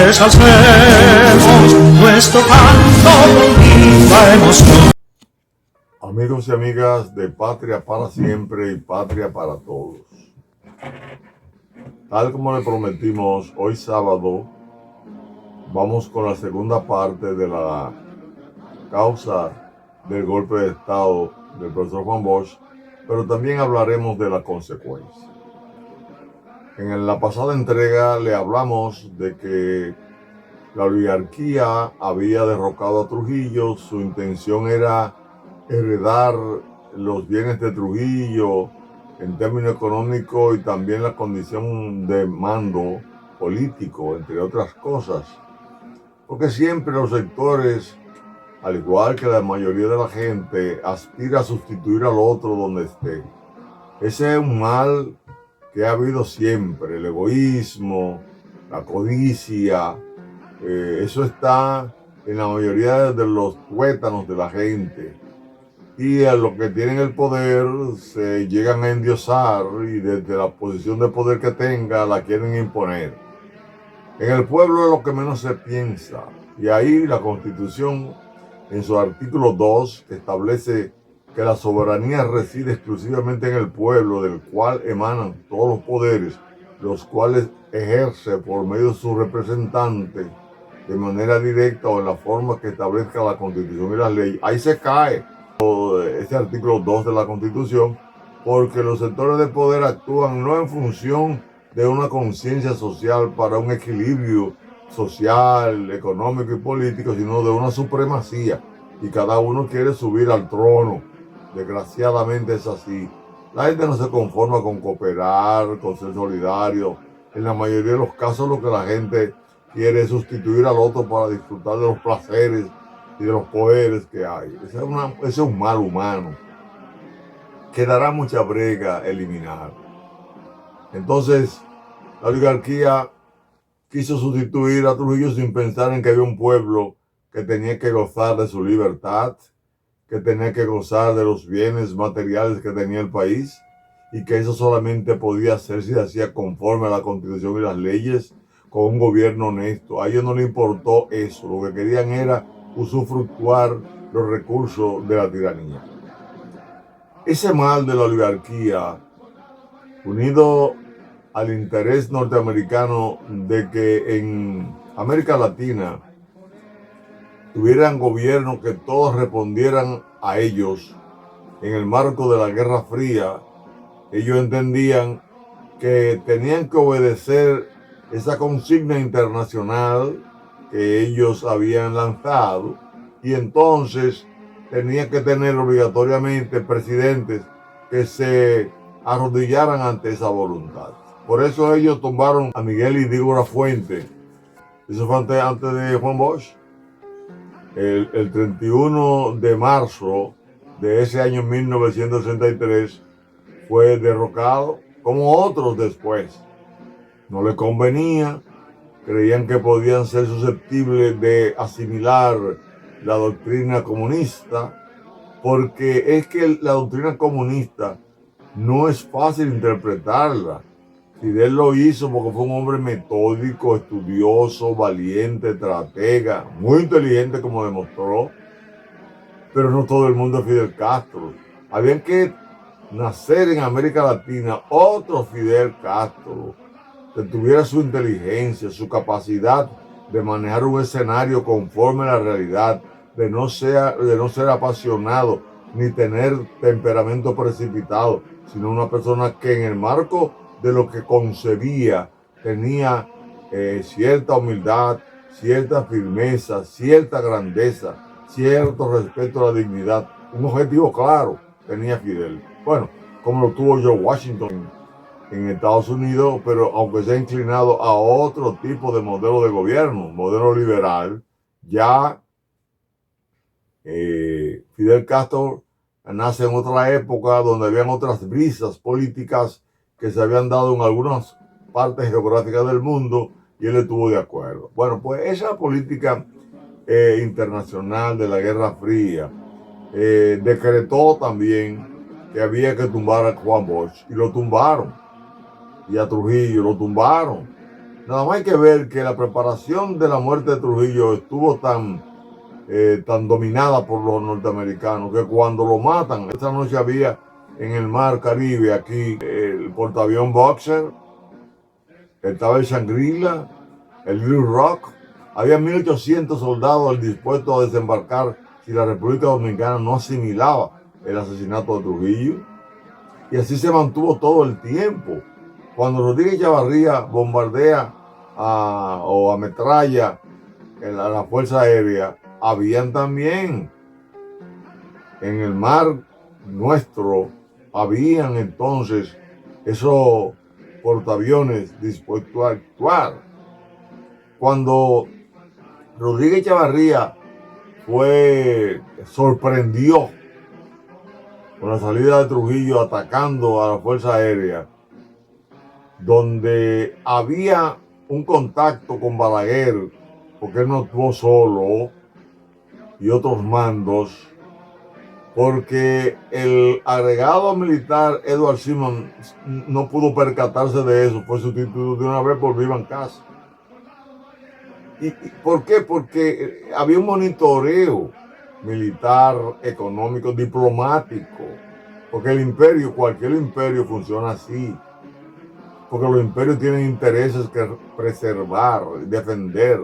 ensalcemos nuestro canto con viva emoción. Amigos y amigas de Patria para Siempre y Patria para Todos. Tal como le prometimos, hoy sábado vamos con la segunda parte de la causa del golpe de Estado del profesor Juan Bosch, pero también hablaremos de la consecuencia. En la pasada entrega le hablamos de que la oligarquía había derrocado a Trujillo, su intención era heredar los bienes de Trujillo en términos económicos y también la condición de mando político, entre otras cosas. Porque siempre los sectores, al igual que la mayoría de la gente, aspira a sustituir al otro donde esté. Ese es un mal que ha habido siempre, el egoísmo, la codicia, eso está en la mayoría de los tuétanos de la gente. Y a los que tienen el poder se llegan a endiosar y desde la posición de poder que tenga la quieren imponer. En el pueblo es lo que menos se piensa. Y ahí la Constitución, en su artículo 2, establece que la soberanía reside exclusivamente en el pueblo, del cual emanan todos los poderes, los cuales ejerce por medio de sus representantes de manera directa o en la forma que establezca la Constitución y las leyes. Ahí se cae este artículo 2 de la Constitución, porque los sectores de poder actúan no en función de una conciencia social para un equilibrio social, económico y político, sino de una supremacía, y cada uno quiere subir al trono. Desgraciadamente es así. La gente no se conforma con cooperar, con ser solidario. En la mayoría de los casos lo que la gente quiere es sustituir al otro para disfrutar de los placeres y de los poderes que hay. Ese es un mal humano que dará mucha brega eliminar. Entonces, la oligarquía quiso sustituir a Trujillo sin pensar en que había un pueblo que tenía que gozar de su libertad, que tenía que gozar de los bienes materiales que tenía el país, y que eso solamente podía hacer si se hacía conforme a la Constitución y las leyes, con un gobierno honesto. A ellos no les importó eso, lo que querían era usufructuar los recursos de la tiranía. Ese mal de la oligarquía, unido al interés norteamericano de que en América Latina tuvieran gobiernos que todos respondieran a ellos en el marco de la Guerra Fría, ellos entendían que tenían que obedecer esa consigna internacional que ellos habían lanzado, y entonces tenía que tener obligatoriamente presidentes que se arrodillaran ante esa voluntad. Por eso ellos tumbaron a Miguel y Dígora Fuente. Eso fue antes de Juan Bosch. El 31 de marzo de ese año 1963 fue derrocado, como otros después. No le convenía, creían que podían ser susceptibles de asimilar la doctrina comunista, porque es que la doctrina comunista no es fácil interpretarla. Fidel lo hizo porque fue un hombre metódico, estudioso, valiente, estratega, muy inteligente como demostró, pero no todo el mundo es Fidel Castro. Habían que nacer en América Latina otro Fidel Castro, que tuviera su inteligencia, su capacidad de manejar un escenario conforme a la realidad, de no ser apasionado ni tener temperamento precipitado, sino una persona que en el marco de lo que concebía tenía cierta humildad, cierta firmeza, cierta grandeza, cierto respeto a la dignidad. Un objetivo claro tenía Fidel. Bueno, como lo tuvo George Washington en Estados Unidos, pero aunque se ha inclinado a otro tipo de modelo de gobierno, modelo liberal, ya Fidel Castro nace en otra época donde habían otras brisas políticas que se habían dado en algunas partes geográficas del mundo, y él estuvo de acuerdo. Bueno, pues esa política internacional de la Guerra Fría decretó también que había que tumbar a Juan Bosch, y lo tumbaron, y a Trujillo lo tumbaron, Nada más hay que ver que la preparación de la muerte de Trujillo estuvo tan dominada por los norteamericanos que cuando lo matan, esta noche había en el mar Caribe, aquí, el portaavión Boxer, estaba el Shangri-La, el Little Rock, había 1.800 soldados dispuestos a desembarcar si la República Dominicana no asimilaba el asesinato de Trujillo. Y así se mantuvo todo el tiempo. Cuando Rodríguez Echevarría bombardea o ametralla a la Fuerza Aérea, habían también en el mar nuestro, habían entonces esos portaaviones dispuestos a actuar. Cuando Rodríguez Echevarría sorprendió con la salida de Trujillo atacando a la Fuerza Aérea, donde había un contacto con Balaguer, porque él no actuó solo, y otros mandos, porque el agregado militar Edward Simmons no pudo percatarse de eso, fue sustituido de una vez por Vivan Casa. ¿Y por qué? Porque había un monitoreo militar, económico, diplomático, porque el imperio, cualquier imperio funciona así, porque los imperios tienen intereses que preservar, defender,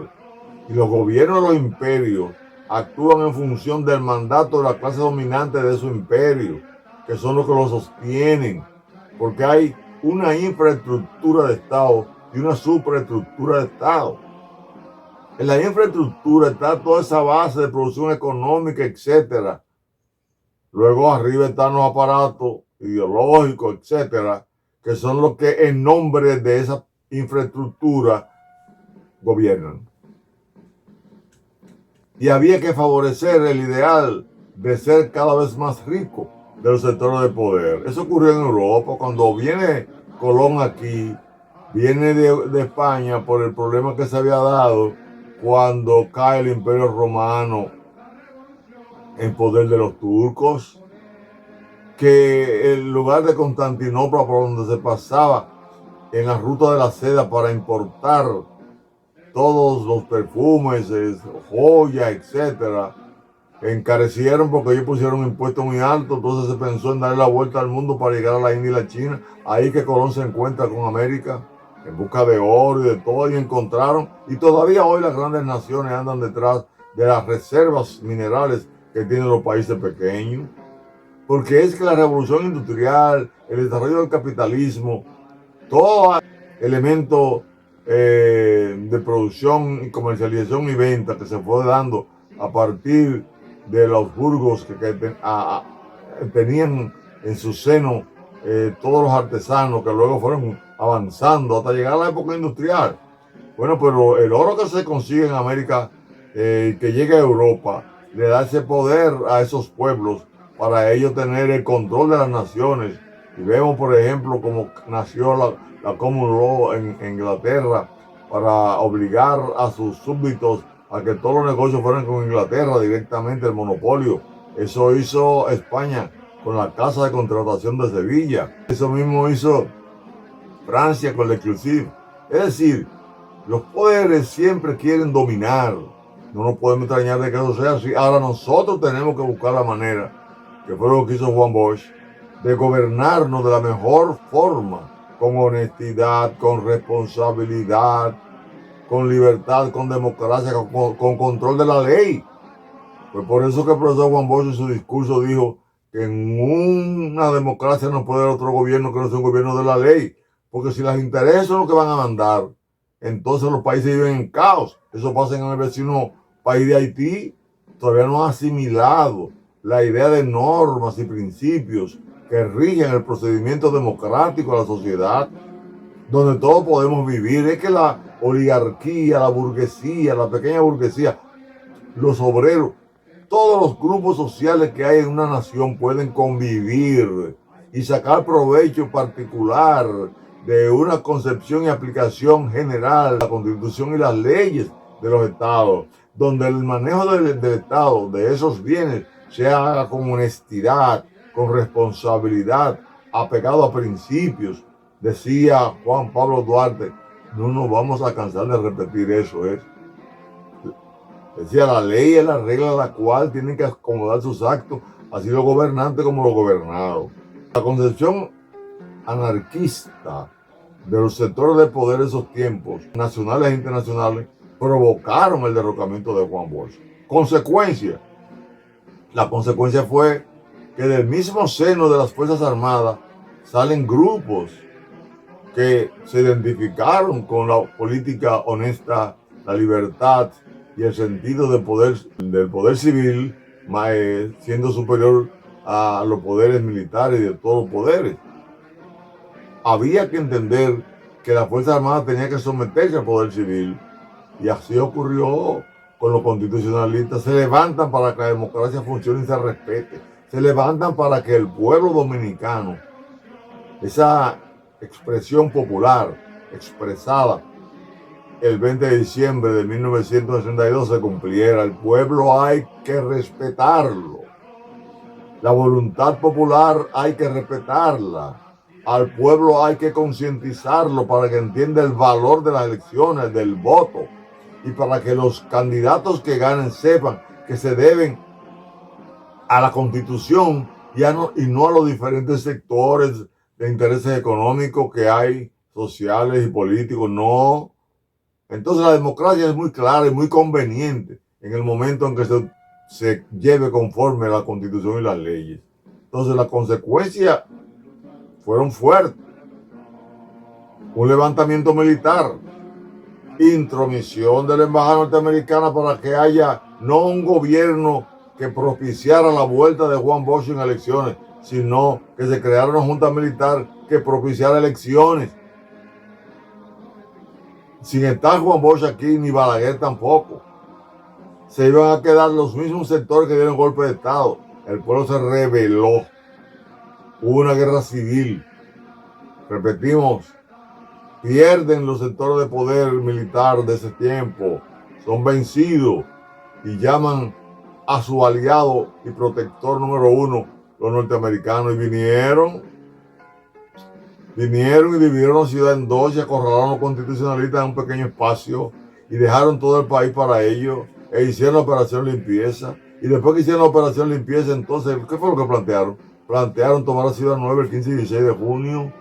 y los gobiernos de los imperios actúan en función del mandato de la clase dominante de su imperio, que son los que lo sostienen, porque hay una infraestructura de Estado y una superestructura de Estado. En la infraestructura está toda esa base de producción económica, etcétera. Luego arriba están los aparatos ideológicos, etcétera, que son los que en nombre de esa infraestructura gobiernan. Y había que favorecer el ideal de ser cada vez más rico de los sectores de poder. Eso ocurrió en Europa. Cuando viene Colón aquí, viene de España por el problema que se había dado cuando cae el Imperio Romano en poder de los turcos, que el lugar de Constantinopla por donde se pasaba en la ruta de la seda para importar todos los perfumes, joyas, etcétera, encarecieron porque ellos pusieron un impuesto muy alto. Entonces se pensó en darle la vuelta al mundo para llegar a la India y la China. Ahí que Colón se encuentra con América en busca de oro y de todo, y encontraron, y todavía hoy las grandes naciones andan detrás de las reservas minerales que tienen los países pequeños, porque es que la revolución industrial, el desarrollo del capitalismo, todo elemento de producción y comercialización y venta que se fue dando a partir de los burgos que tenían en su seno todos los artesanos que luego fueron avanzando hasta llegar a la época industrial. Bueno, pero el oro que se consigue en América, que llega a Europa, le da ese poder a esos pueblos para ellos tener el control de las naciones. Y vemos, por ejemplo, cómo nació la Common Law en Inglaterra para obligar a sus súbditos a que todos los negocios fueran con Inglaterra directamente, el monopolio. Eso hizo España con la Casa de Contratación de Sevilla. Eso mismo hizo Francia con la Exclusive. Es decir, los poderes siempre quieren dominar. No nos podemos extrañar de que eso sea así. Ahora nosotros tenemos que buscar la manera, que fue lo que hizo Juan Bosch, de gobernarnos de la mejor forma, con honestidad, con responsabilidad, con libertad, con democracia, con control de la ley. Pues por eso que el profesor Juan Bosch en su discurso dijo que en una democracia no puede haber otro gobierno que no sea un gobierno de la ley, porque si los intereses son los que van a mandar, entonces los países viven en caos. Eso pasa en el vecino país de Haití. Todavía no ha asimilado la idea de normas y principios que rigen el procedimiento democrático de la sociedad, donde todos podemos vivir. Es que la oligarquía, la burguesía, la pequeña burguesía, los obreros, todos los grupos sociales que hay en una nación pueden convivir y sacar provecho particular de una concepción y aplicación general de la Constitución y las leyes de los estados, donde el manejo del estado, de esos bienes, se haga con honestidad, con responsabilidad, apegado a principios. Decía Juan Pablo Duarte, no nos vamos a cansar de repetir eso. Decía, la ley es la regla a la cual tienen que acomodar sus actos, así los gobernantes como los gobernados. La concepción anarquista de los sectores de poder de esos tiempos, nacionales e internacionales, provocaron el derrocamiento de Juan Bosch. La consecuencia fue que del mismo seno de las Fuerzas Armadas salen grupos que se identificaron con la política honesta, la libertad y el sentido del poder civil, siendo superior a los poderes militares y de todos los poderes. Había que entender que la Fuerza Armada tenía que someterse al poder civil, y así ocurrió con los constitucionalistas. Se levantan para que la democracia funcione y se respete. Se levantan para que el pueblo dominicano, esa expresión popular expresada el 20 de diciembre de 1962 se cumpliera. El pueblo hay que respetarlo. La voluntad popular hay que respetarla. Al pueblo hay que concientizarlo para que entienda el valor de las elecciones, del voto, y para que los candidatos que ganen sepan que se deben a la Constitución y no a los diferentes sectores de intereses económicos que hay, sociales y políticos. No. Entonces la democracia es muy clara y muy conveniente en el momento en que se lleve conforme a la Constitución y las leyes. Entonces las consecuencias fueron fuertes. Un levantamiento militar, intromisión de la embajada norteamericana para que haya no un gobierno que propiciara la vuelta de Juan Bosch en elecciones, sino que se creara una junta militar que propiciara elecciones. Sin estar Juan Bosch aquí, ni Balaguer tampoco. Se iban a quedar los mismos sectores que dieron golpe de Estado. El pueblo se rebeló. Hubo una guerra civil. Repetimos, pierden los sectores de poder militar de ese tiempo. Son vencidos y llaman a su aliado y protector número uno, los norteamericanos, y vinieron y dividieron la ciudad en dos y acorralaron a los constitucionalistas en un pequeño espacio y dejaron todo el país para ellos e hicieron la operación limpieza. Y después que hicieron la operación limpieza, entonces, ¿qué fue lo que plantearon? Plantearon tomar la ciudad nueva el 15 y 16 de junio.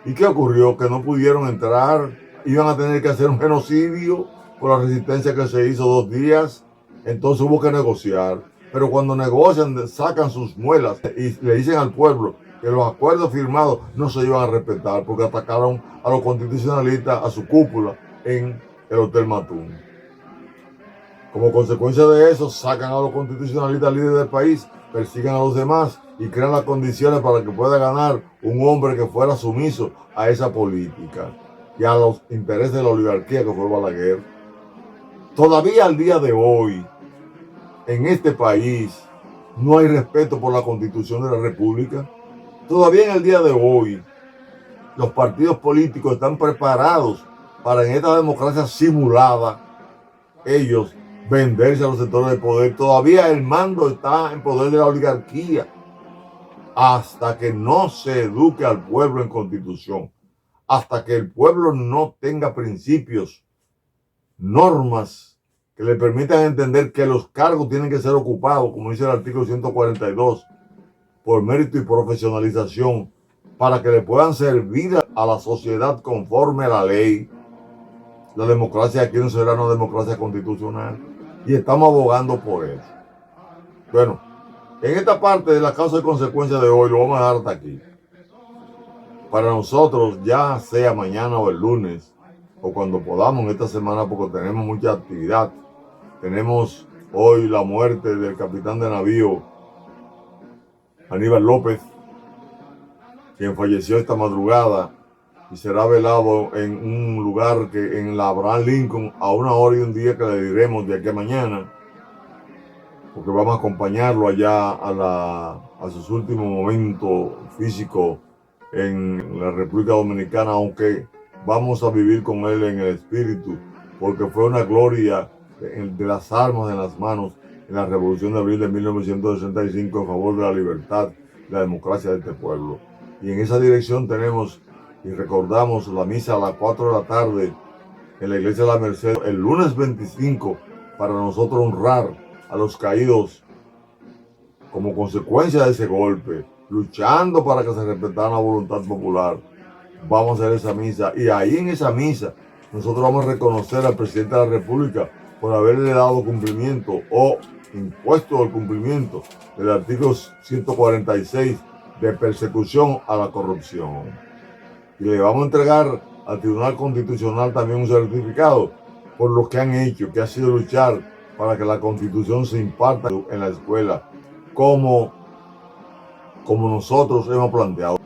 ¿Y qué ocurrió? Que no pudieron entrar, iban a tener que hacer un genocidio por la resistencia que se hizo 2 días. Entonces hubo que negociar. Pero cuando negocian, sacan sus muelas y le dicen al pueblo que los acuerdos firmados no se iban a respetar porque atacaron a los constitucionalistas, a su cúpula en el Hotel Matún. Como consecuencia de eso, sacan a los constitucionalistas líderes del país, persiguen a los demás y crean las condiciones para que pueda ganar un hombre que fuera sumiso a esa política y a los intereses de la oligarquía que fue Balaguer. Todavía al día de hoy, en este país, no hay respeto por la Constitución de la República. Todavía en el día de hoy, los partidos políticos están preparados para, en esta democracia simulada, ellos venderse a los sectores de poder. Todavía el mando está en poder de la oligarquía. Hasta que no se eduque al pueblo en Constitución, hasta que el pueblo no tenga principios, normas que le permitan entender que los cargos tienen que ser ocupados, como dice el artículo 142, por mérito y profesionalización, para que le puedan servir a la sociedad conforme a la ley. La democracia aquí no será una democracia constitucional y estamos abogando por eso. Bueno, en esta parte de la causa y consecuencia de hoy lo vamos a dejar hasta aquí. Para nosotros, ya sea mañana o el lunes, o cuando podamos en esta semana, porque tenemos mucha actividad. Tenemos hoy la muerte del capitán de navío Aníbal López, quien falleció esta madrugada y será velado en un lugar que en la Abraham Lincoln a 1 hora y 1 día que le diremos de aquí a mañana, porque vamos a acompañarlo allá a sus últimos momentos físicos en la República Dominicana, aunque vamos a vivir con él en el espíritu, porque fue una gloria de las armas en las manos en la Revolución de Abril de 1965 en favor de la libertad y la democracia de este pueblo. Y en esa dirección tenemos y recordamos la misa a las 4 de la tarde en la iglesia de la Merced el lunes 25 para nosotros honrar a los caídos como consecuencia de ese golpe, luchando para que se respetara la voluntad popular. Vamos a hacer esa misa y ahí en esa misa nosotros vamos a reconocer al presidente de la República por haberle dado cumplimiento o impuesto el cumplimiento del artículo 146 de persecución a la corrupción. Y le vamos a entregar al Tribunal Constitucional también un certificado por lo que han hecho, que ha sido luchar para que la Constitución se imparta en la escuela como nosotros hemos planteado.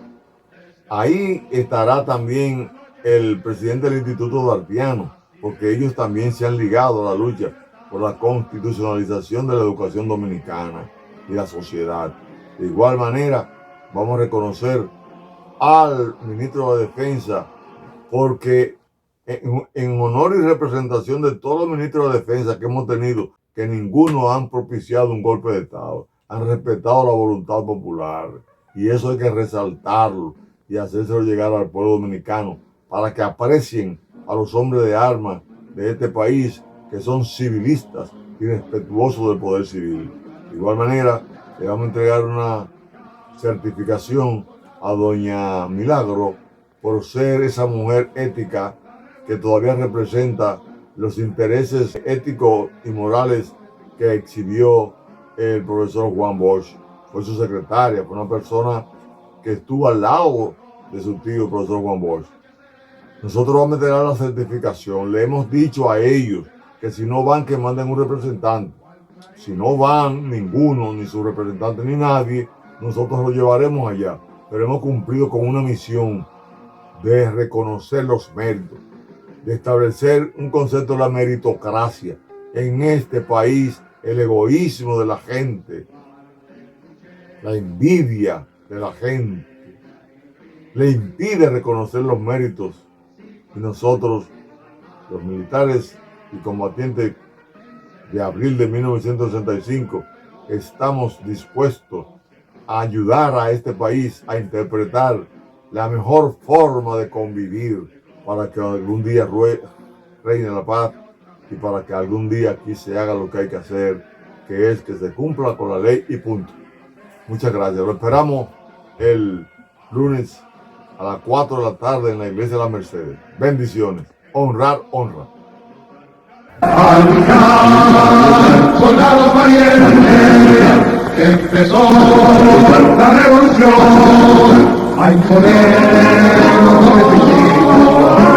Ahí estará también el presidente del Instituto Duartiano, porque ellos también se han ligado a la lucha por la constitucionalización de la educación dominicana y la sociedad. De igual manera, vamos a reconocer al ministro de Defensa, porque en honor y representación de todos los ministros de Defensa que hemos tenido, que ninguno han propiciado un golpe de Estado, han respetado la voluntad popular, y eso hay que resaltarlo y hacérselo llegar al pueblo dominicano para que aprecien a los hombres de armas de este país que son civilistas y respetuosos del poder civil. De igual manera, le vamos a entregar una certificación a doña Milagro por ser esa mujer ética que todavía representa los intereses éticos y morales que exhibió el profesor Juan Bosch. Fue su secretaria, fue una persona que estuvo al lado de su tío, el profesor Juan Bosch. Nosotros vamos a tener la certificación. Le hemos dicho a ellos que si no van, que manden un representante. Si no van ninguno, ni su representante, ni nadie, nosotros lo llevaremos allá. Pero hemos cumplido con una misión de reconocer los méritos, de establecer un concepto de la meritocracia. En este país, el egoísmo de la gente, la envidia de la gente, le impide reconocer los méritos. Y nosotros, los militares y combatientes de abril de 1965, estamos dispuestos a ayudar a este país a interpretar la mejor forma de convivir para que algún día reine la paz y para que algún día aquí se haga lo que hay que hacer, que es que se cumpla con la ley y punto. Muchas gracias. Lo esperamos el lunes a las 4 de la tarde en la iglesia de la Mercedes. Bendiciones. Honrar, honra. Soldado valiente, que empezó la revolución a imponer los